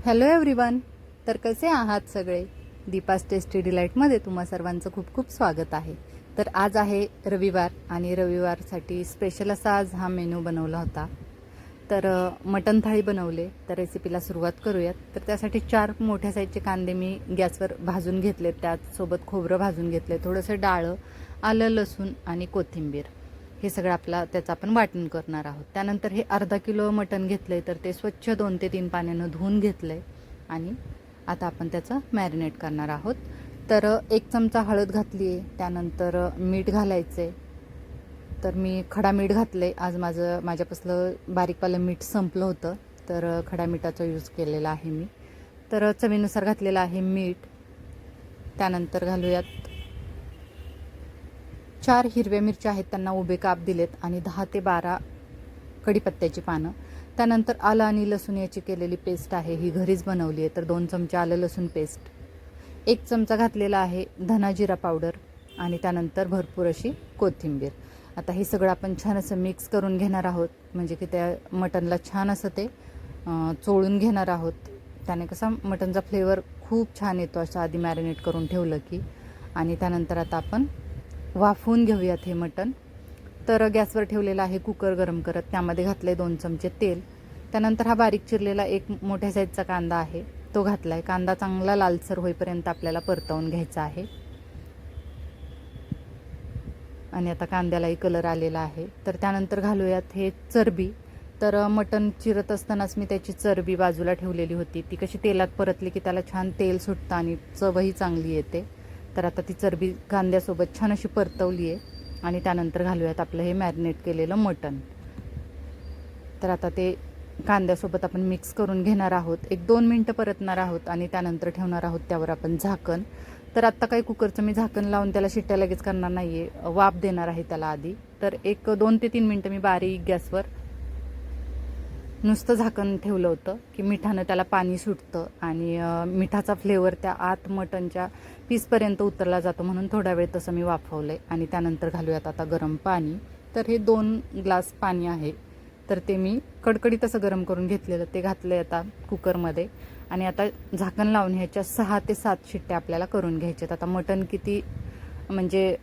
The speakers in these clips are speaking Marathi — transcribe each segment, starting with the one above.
Hello everyone. तर कसे आहात सगळे? दीपास टेस्टी डिलाईटमध्ये तुम्हा सर्वांचं खूप खूप स्वागत आहे. तर आज आहे रविवार आणि रविवारसाठी स्पेशल असा आज हा मेनू बनवला होता. तर मटण थाळी बनवले. तर रेसिपीला सुरुवात करूयात. तर त्यासाठी 4 मोठ्या साईजचे कांदे मी गॅसवर भाजून घेतले, त्याचसोबत खोबरं भाजून घेतले, थोडंसं डाळं, आलं, लसूण आणि कोथिंबीर, हे सगळं त्याचं आपण वाटण करणार आहोत. त्यानंतर हे अर्धा किलो मटण घेतलंय, तर ते स्वच्छ 2 ते 3 पाण्यानं धुवून घेतलंय आणि आता आपण त्याचं मॅरिनेट करणार आहोत. तर 1 चमचा हळद घातली आहे, त्यानंतर मीठ घालायचे. तर मी खडा मीठ घातले. आज माझ्यापासलं बारीकवालं मीठ संपलं होतं, तर खडा मिठाचा यूज केलेला आहे मी. तर चवीनुसार घातलेलं आहे मीठ. त्यानंतर घालूयात 4 हिरव्या मिरच्या आहेत, त्यांना उभे काप दिलेत आणि 10 ते 12 कढीपत्त्याची पानं. त्यानंतर आलं आणि लसूण याची केलेली पेस्ट आहे, ही घरीच बनवली आहे. तर 2 चमचे आलं लसूण पेस्ट, 1 चमचा घातलेला आहे धना जिरा पावडर आणि त्यानंतर भरपूर अशी कोथिंबीर. आता हे सगळं आपण छान असं मिक्स करून घेणार आहोत, म्हणजे की त्या मटणला छान असं ते चोळून घेणार आहोत. त्याने कसा मटणचा फ्लेवर खूप छान येतो असं आधी मॅरिनेट करून ठेवलं की. आणि त्यानंतर आता आपण वाफवून घेऊयात हे मटण. तर गॅसवर ठेवलेला आहे कुकर गरम करत, त्यामध्ये घातले 2 चमचे तेल. त्यानंतर हा बारीक चिरलेला एक मोठ्या साईजचा कांदा आहे, तो घातलाय. कांदा चांगला लालसर होईपर्यंत आपल्याला परतवून घ्यायचा आहे. आणि आता कांद्यालाही कलर आलेला आहे. तर त्यानंतर घालूयात हे चरबी. तर मटण चिरत असतानाच मी त्याची चरबी बाजूला ठेवलेली होती, ती कशी तेलात परतली की त्याला छान तेल सुटतं आणि चवही चांगली येते. तर आता ती चरबी कांद्यासोबत छान अशी परतवली आहे आणि त्यानंतर घालूयात आपलं हे मॅरिनेट केलेलं मटण. तर आता ते कांद्यासोबत आपण मिक्स करून घेणार आहोत, 1-2 मिनटं परतणार आहोत आणि त्यानंतर ठेवणार आहोत त्यावर आपण झाकण. तर आत्ता काही कुकरचं मी झाकण लावून त्याला शिट्ट्या लगेच करणार नाही आहे, वाफ देणार आहे त्याला आधी. तर 2 ते 3 मिनटं मी बारीक गॅसवर नुसतं झाकण ठेवलं होतं की मिठानं त्याला पाणी सुटतं आणि मिठाचा फ्लेवर त्या आत मटणच्या पीसपर्यंत उतरला जातो, म्हणून थोडा वेळ तसं मी वाफवलं आहे. आणि त्यानंतर घालूयात आता गरम पाणी. तर हे 2 ग्लास पाणी आहे, तर ते मी कडकडीत असं गरम करून घेतलेलं, ते घातलं आहे आता कुकरमध्ये. आणि आता झाकण लावून ह्याच्या 6 ते 7 शिट्ट्या आपल्याला करून घ्यायच्यात. आता मटण किती म्हणजे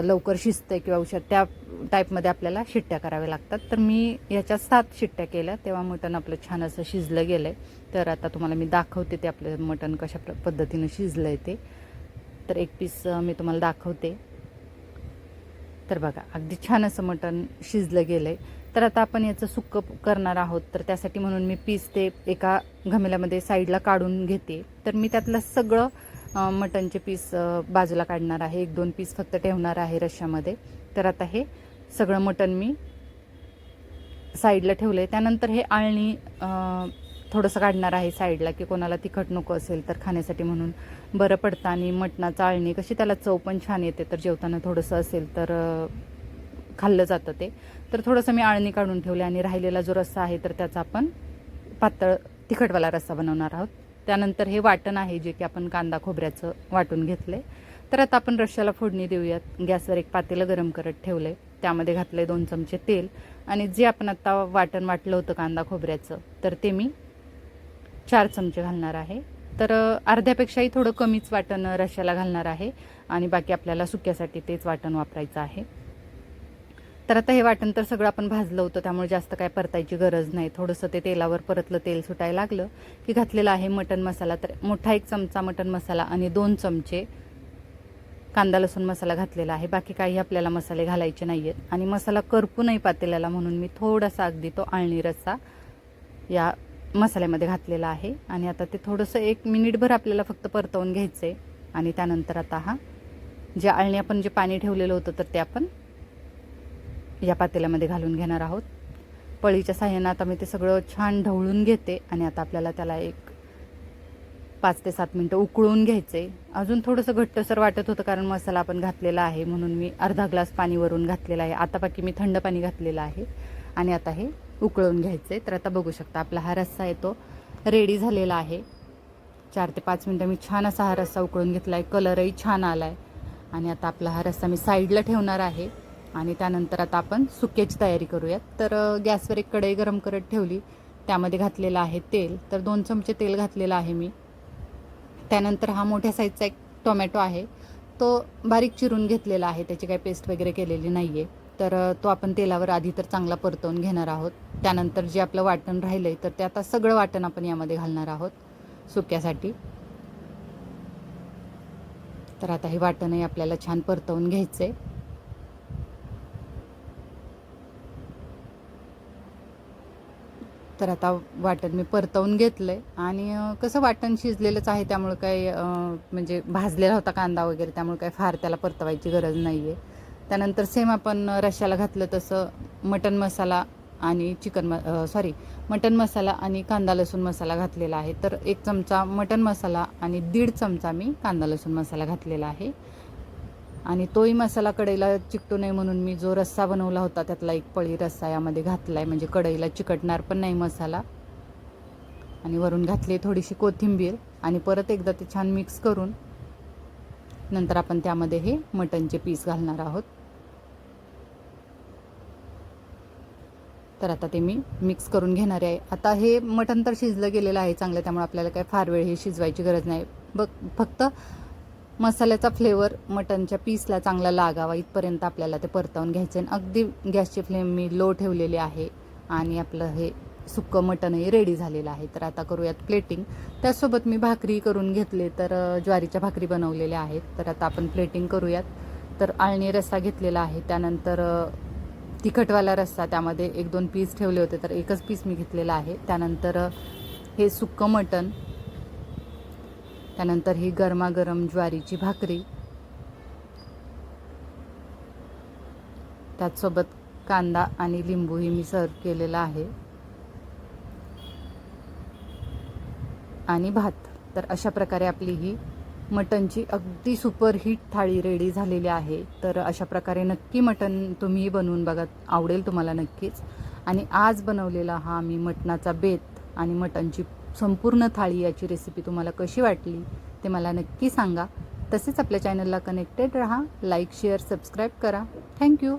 लवकर शिजतं किंवा उशीर, त्या टाईपमध्ये आपल्याला शिट्ट्या कराव्या लागतात. तर मी याच्या 7 शिट्ट्या केल्या, तेव्हा मटण आपलं छान असं शिजलं गेलं आहे. तर आता तुम्हाला मी दाखवते ते आपलं मटण कशा पद्धतीनं शिजलं आहे ते. तर एक पीस मी तुम्हाला दाखवते. तर बघा, अगदी छान असं मटण शिजलं गेलं आहे. तर आता आपण याचं सुक्कं करणार आहोत. तर त्यासाठी म्हणून मी पीस ते एका घमेल्यामध्ये साईडला काढून घेते. तर मी त्यातलं सगळं मटणचे पीस बाजूला काढणार आहे, 1-2 पीस फक्त ठेवणार आहे रश्श्यामध्ये. तर आता हे सगळं मटण मी साईडला ठेवलं आहे. त्यानंतर हे आळणी थोडंसं काढणार आहे साईडला, की कोणाला तिखट नको असेल तर खाण्यासाठी म्हणून बरं पडतं. आणि मटणाचं आळणी कशी त्याला चव पण छान येते, तर जेवताना थोडंसं असेल तर खाल्लं जातं ते. तर थोडंसं मी आळणी काढून ठेवले आणि राहिलेला जो रस्सा आहे तर त्याचा आपण पातळ तिखटवाला रस्सा बनवणार आहोत. त्यानंतर हे वाटण आहे जे की आपण कांदा खोबऱ्याचं वाटून घेतलं आहे. तर आता आपण रश्श्याला फोडणी देऊयात. गॅसवर एक पातेलं गरम करत ठेवलं आहे, त्यामध्ये घातलं आहे 2 चमचे तेल. आणि जे आपण आत्ता वाटण वाटलं होतं कांदा खोबऱ्याचं, तर ते मी 4 चमचे घालणार आहे. तर अर्ध्यापेक्षाही थोडं कमीच वाटण रश्श्याला घालणार आहे आणि बाकी आपल्याला सुक्यासाठी तेच वाटण वापरायचं आहे. तर आता हे वाटण तर सगळं आपण भाजलं होतं, त्यामुळे जास्त काय परतायची गरज नाही. थोडंसं ते तेलावर परतलं, तेल सुटायला लागलं की घातलेला आहे मटण मसाला. तर मोठा 1 चमचा मटण मसाला आणि 2 चमचे कांदा लसूण मसाला घातलेला आहे. बाकी काही आपल्याला मसाले घालायचे नाही आहेत. आणि मसाला करपू नाही पातेल्याला, म्हणून मी थोडासा अगदी तो आळणी रस्सा या मसाल्यामध्ये घातलेला आहे. आणि आता ते थोडंसं 1 मिनिटभर आपल्याला फक्त परतवून घ्यायचं आहे. आणि त्यानंतर आता हा जे आळणी आपण जे पाणी ठेवलेलं होतं तर ते आपण या पातेल्यामध्ये घालून घेणार आहोत. पळीच्या साह्यानं आता मी ते सगळं छान ढवळून घेते. आणि आता आपल्याला त्याला 5 ते 7 मिनटं उकळून घ्यायचं आहे. अजून थोडंसं घट्टसर वाटत होतं कारण मसाला आपण घातलेला आहे, म्हणून मी अर्धा ग्लास पाणी वरून घातलेलं आहे. आता बाकी मी थंड पाणी घातलेलं आहे आणि आता हे उकळून घ्यायचं आहे. तर आता बघू शकता आपला हा रस्सा आहे तो रेडी झालेला आहे. 4 ते 5 मिनटं मी छान असा हा रस्सा उकळून घेतला आहे, कलरही छान आला आहे. आणि आता आपला हा रस्सा मी साईडला ठेवणार आहे. आणि त्यानंतर आता आपण सुक्याची तयारी करूयात. तर गॅसवर एक कढई गरम करत ठेवली, त्यामध्ये घातलेलं आहे तेल, तर 2 चमचे तेल घातलेलं आहे मी. त्यानंतर हा मोठ्या साईजचा एक टोमॅटो आहे, तो बारीक चिरून घेतलेला आहे, त्याची काही पेस्ट वगैरे केलेली नाही आहे. तर तो आपण तेलावर आधी तर चांगला परतवून घेणार आहोत. त्यानंतर जे आपलं वाटण राहिलं आहे तर ते आता सगळं वाटण आपण यामध्ये घालणार आहोत सुक्यासाठी. तर आता हे वाटणही आपल्याला छान परतवून घ्यायचं आहे. तर आता वाटण मी परतवून घेतलं आहे आणि कसं वाटण शिजलेलंच आहे, त्यामुळे काही म्हणजे भाजलेला होता कांदा वगैरे, त्यामुळे काही फार त्याला परतवायची गरज नाही आहे. त्यानंतर सेम आपण रश्श्याला घातलं तसं मटण मसाला आणि मटण मसाला आणि कांदा लसूण मसाला घातलेला आहे. तर 1 चमचा मटण मसाला आणि 1.5 चमचा मी कांदा लसूण मसाला घातलेला आहे. आणि तोही मसाला कढईला चिकटू नये म्हणून मी जो रस्सा बनवला होता त्यातला 1 पळी रस्सा यामध्ये घातला आहे, म्हणजे कढईला चिकटणार पण नाही मसाला. आणि वरून घातली थोडीशी कोथिंबीर आणि परत एकदा ते छान मिक्स करून नंतर आपण त्यामध्ये हे मटणचे पीस घालणार आहोत. तर आता ते मी मिक्स करून घेणार आहे. आता हे मटण तर शिजलं गेलेलं आहे चांगलं, त्यामुळे आपल्याला काही फार वेळ हे शिजवायची गरज नाही. फक्त मसाल्याचा फ्लेवर मटणच्या पीसला चांगला लागावा इथपर्यंत आपल्याला ते परतवून घ्यायचं आहे. अगदी गॅसची फ्लेम मी लो ठेवलेली आहे आणि आपलं हे सुक्कं मटणही रेडी झालेलं आहे. तर आता करूयात प्लेटिंग. त्यासोबत मी भाकरी करून घेतले, तर ज्वारीच्या भाकरी बनवलेल्या आहेत. तर आता आपण प्लेटिंग करूयात. तर आळणी रस्सा घेतलेला आहे, त्यानंतर तिखटवाला रस्सा, त्यामध्ये 1-2 पीस ठेवले होते तर 1च पीस मी घेतलेला आहे. त्यानंतर हे सुक्कं मटण, त्यानंतर ही गरमागरम ज्वारीची भाकरी, त्याचसोबत कांदा आणि लिंबूही मी सर्व केलेला आहे आणि भात. तर अशा प्रकारे आपली ही मटणची अगदी सुपरहिट थाळी रेडी झालेली आहे. तर अशा प्रकारे नक्की मटण तुम्ही बनवून बघा, आवडेल तुम्हाला नक्कीच. आणि आज बनवलेला हा मी मटणाचा बेत आणि मटणची संपूर्ण थाळी याची रेसिपी तुम्हाला कशी वाटली ते मला नक्की सांगा. तसेच आपल्या चॅनलला कनेक्टेड राहा, लाईक शेअर सबस्क्राईब करा. थँक्यू.